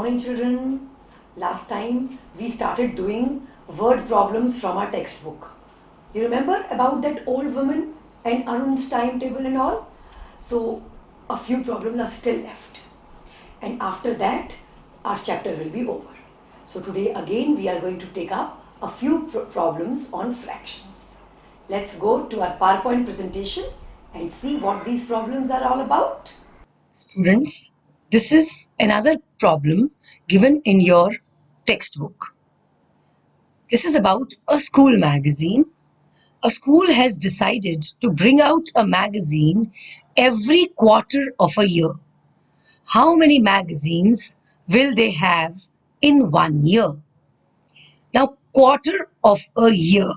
morning, children. Last time we started doing word problems from our textbook. You remember about that old woman and Arun's timetable and all? So, a few problems are still left. And after that, our chapter will be over. So, today again we are going to take up a few problems on fractions. Let's go to our PowerPoint presentation and see what these problems are all about. Students, this is another problem given in your textbook. This is about a school magazine. A school has decided to bring out a magazine every quarter of a year. How many magazines will they have in 1 year? Now, quarter of a year.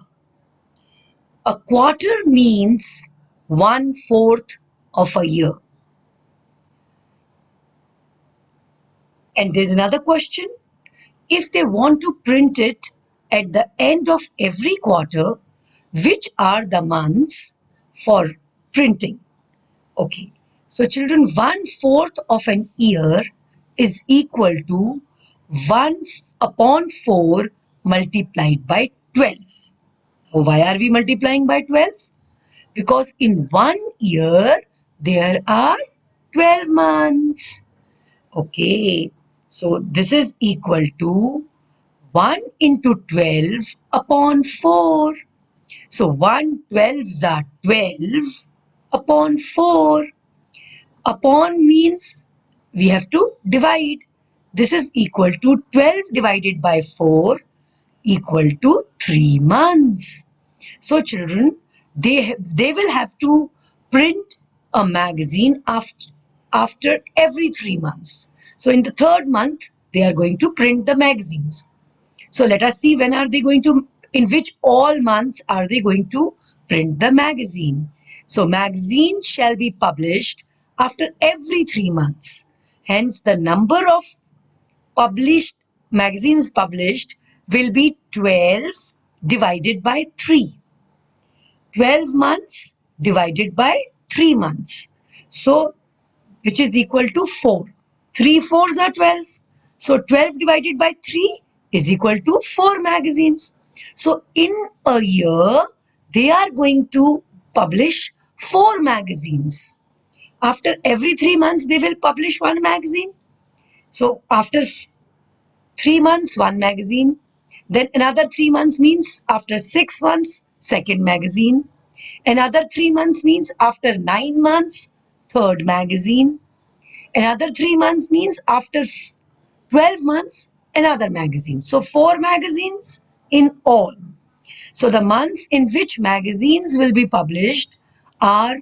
A quarter means 1/4 of a year. And there's another question. If they want to print it at the end of every quarter, which are the months for printing? Okay, so children, 1/4 of an year is equal to 1/4 multiplied by 12. Why are we multiplying by 12? Because in 1 year there are 12 months. Okay, so this is equal to 1 into 12 upon 4. So 1/12s are 12 upon 4. Upon means we have to divide. This is equal to 12 divided by 4 equal to 3 months. So children, they will have to print a magazine after every 3 months. So in the third month, they are going to print the magazines. So let us see when are they going to, in which all months are they going to print the magazine. So magazine shall be published after every 3 months. Hence the number of published magazines published will be 12 divided by 3. 12 months divided by 3 months. So which is equal to 4. 3 fours are 12. So 12 divided by 3 is equal to 4 magazines. So in a year, they are going to publish 4 magazines. After every 3 months, they will publish one magazine. So after 3 months, one magazine. Then another 3 months means after 6 months, second magazine. Another 3 months means after 9 months, third magazine. Another 3 months means after 12 months, another magazine. So 4 magazines in all. So the months in which magazines will be published are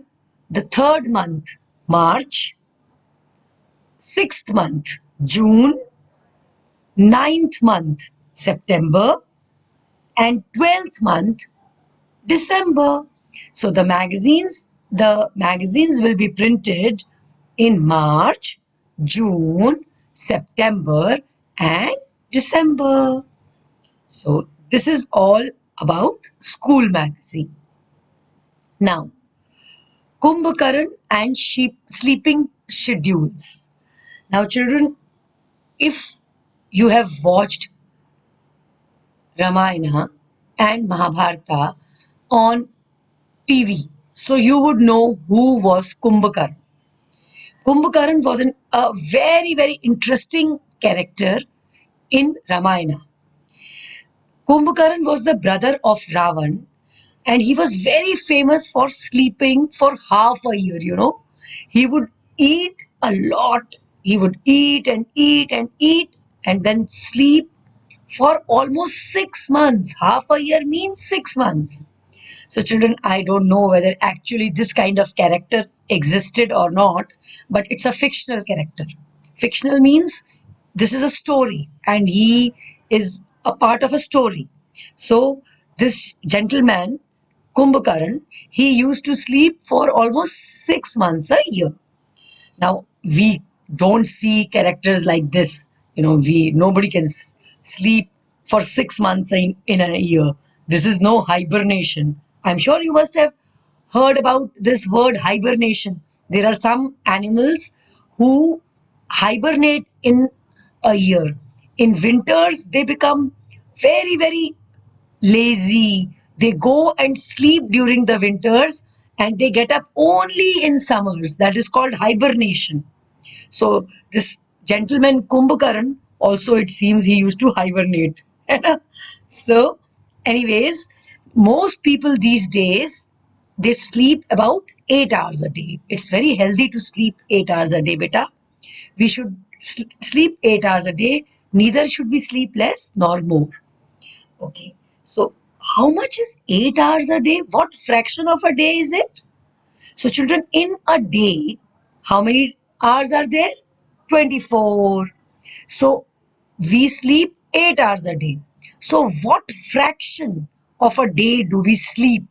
the third month, March, sixth month, June, ninth month, September, and 12th month, December. So the magazines will be printed in March, June, September, and December. So this is all about school magazine. Now, Kumbhakaran and sleeping schedules. Now, children, if you have watched Ramayana and Mahabharata on TV, so you would know who was Kumbhakaran. Kumbhakaran was a very, very interesting character in Ramayana. Kumbhakaran was the brother of Ravan, and he was very famous for sleeping for half a year. He would eat a lot. He would eat and eat and eat and then sleep for almost 6 months. Half a year means 6 months. So, children, I don't know whether actually this kind of character existed or not, but it's a fictional character. Fictional means this is a story and he is a part of a story. So, this gentleman, Kumbhakaran, he used to sleep for almost 6 months a year. Now, we don't see characters like this. Nobody can sleep for 6 months in a year. This is no hibernation. I'm sure you must have heard about this word hibernation. There are some animals who hibernate in a year. In winters, they become very, very lazy. They go and sleep during the winters and they get up only in summers. That is called hibernation. So this gentleman Kumbhakaran also, it seems, he used to hibernate. So, anyways, most people these days, they sleep about 8 hours a day. It's very healthy to sleep 8 hours a day, beta. We should sleep 8 hours a day. Neither should we sleep less nor more. Okay. So, how much is 8 hours a day? What fraction of a day is it? So, children, in a day, how many hours are there? 24. So, we sleep 8 hours a day. So, what fraction of a day do we sleep?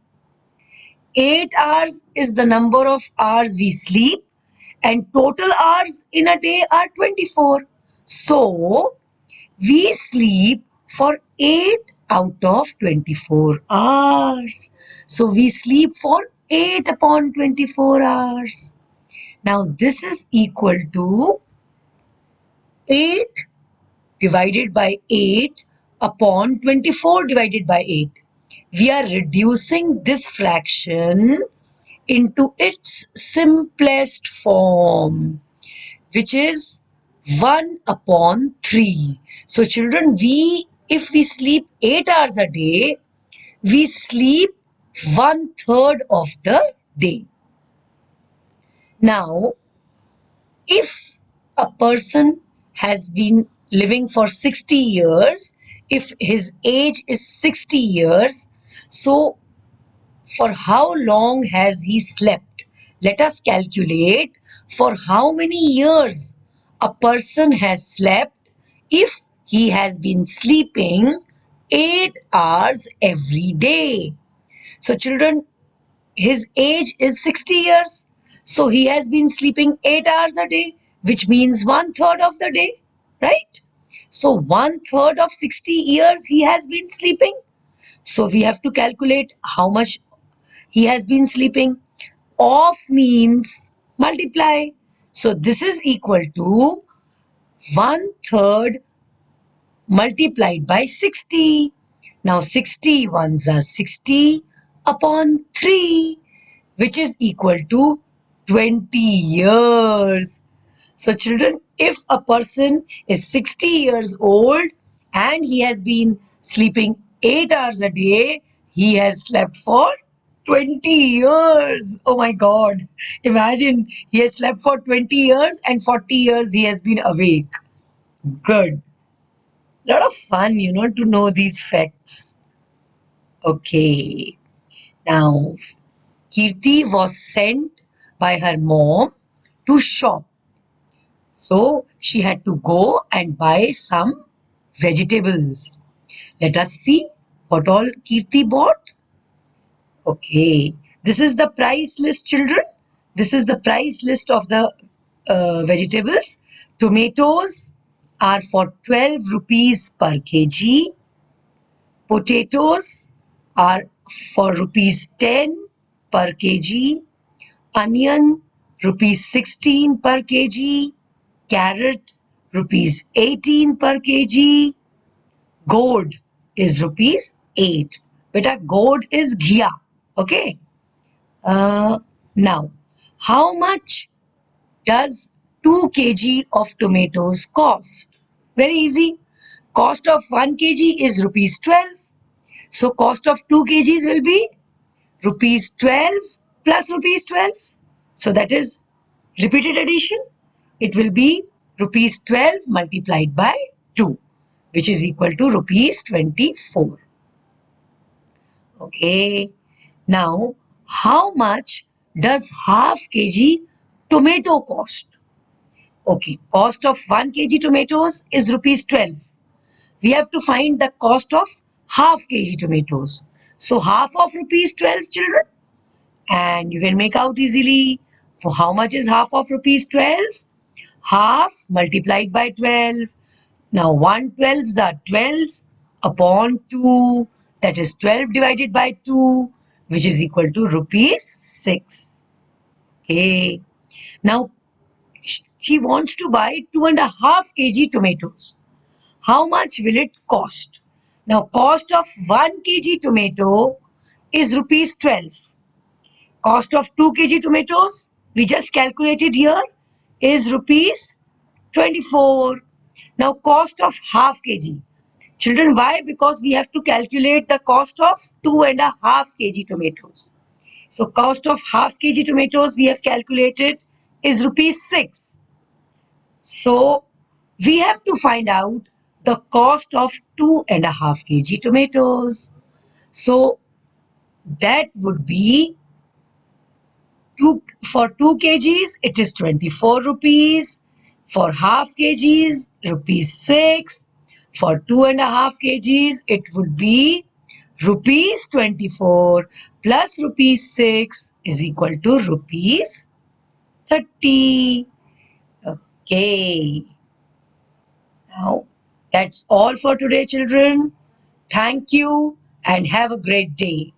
8 hours is the number of hours we sleep, and total hours in a day are 24. So, we sleep for 8 out of 24 hours. So, we sleep for 8 upon 24 hours. Now, this is equal to 8 divided by 8 upon 24 divided by 8. We are reducing this fraction into its simplest form, which is 1 upon 3. So, children, if we sleep 8 hours a day, we sleep 1/3 of the day. Now, if a person has been living for 60 years, if his age is 60 years, so for how long has he slept? Let us calculate for how many years a person has slept if he has been sleeping 8 hours every day. So, children, his age is 60 years. So, he has been sleeping 8 hours a day, which means 1/3 of the day, right? So, 1/3 of 60 years he has been sleeping. So, we have to calculate how much he has been sleeping. Off means multiply. So this is equal to 1/3 multiplied by 60. Now 60 ones are 60 upon 3, which is equal to 20 years. So, children, if a person is 60 years old and he has been sleeping 8 hours a day, he has slept for 20 years. Oh my God. Imagine he has slept for 20 years and 40 years he has been awake. Good. A lot of fun, to know these facts. Okay. Now, Kirti was sent by her mom to shop. So she had to go and buy some vegetables. Let us see what all Kirti bought. Okay, this is the price list, children. This is the price list of the vegetables. Tomatoes are for 12 rupees per kg. Potatoes are for rupees 10 per kg. Onion rupees 16 per kg. Carrot rupees 18 per kg. Gourd is rupees 8. Beta, gourd is ghia. Okay. Now, how much does 2 kg of tomatoes cost? Very easy. Cost of 1 kg is rupees 12. So, cost of 2 kgs will be rupees 12 plus rupees 12. So, that is repeated addition. It will be rupees 12 multiplied by 2, which is equal to rupees 24. Okay. Now, how much does half kg tomato cost? Okay, cost of 1 kg tomatoes is rupees 12. We have to find the cost of half kg tomatoes. So, half of rupees 12, children, and you can make out easily for how much is half of rupees 12. Half multiplied by 12. Now 1/12s are 12 upon 2. That is 12 divided by 2, which is equal to rupees 6. Okay. Now she wants to buy 2.5 kg tomatoes. How much will it cost? Now, cost of 1 kg tomato is rupees 12. Cost of 2 kg tomatoes, we just calculated here, is rupees 24. Now, cost of half kg. Children, why? Because we have to calculate the cost of 2.5 kg tomatoes. So, cost of half kg tomatoes we have calculated is rupees 6. So, we have to find out the cost of 2.5 kg tomatoes. So, that would be for 2 kgs it is 24 rupees. For half kgs rupees 6. For 2.5 kgs it would be rupees 24 plus rupees 6 is equal to rupees 30. Okay. Now that's all for today, children. Thank you and have a great day.